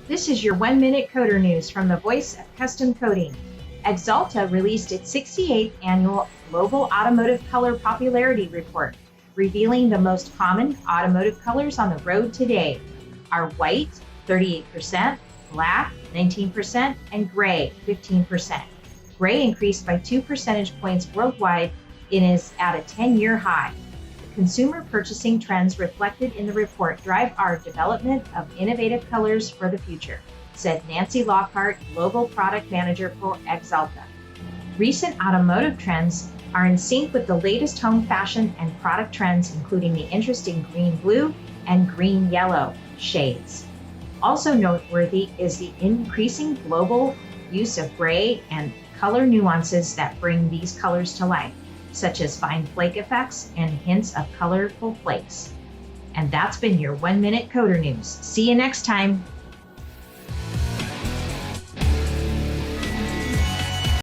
This is your 1-minute coder news from the Voice of Custom Coding. Axalta released its 68th annual Global Automotive Color Popularity Report, revealing the most common automotive colors on the road today are white, 38%, black, 19%, and gray, 15%. Gray increased by 2 percentage points worldwide and is at a 10-year high. Consumer purchasing trends reflected in the report drive our development of innovative colors for the future, said Nancy Lockhart, Global Product Manager for Axalta. Recent automotive trends are in sync with the latest home fashion and product trends, including the interesting green-blue and green-yellow shades. Also noteworthy is the increasing global use of gray and color nuances that bring these colors to life, such as fine flake effects and hints of colorful flakes. And that's been your 1-minute coder news. See you next time.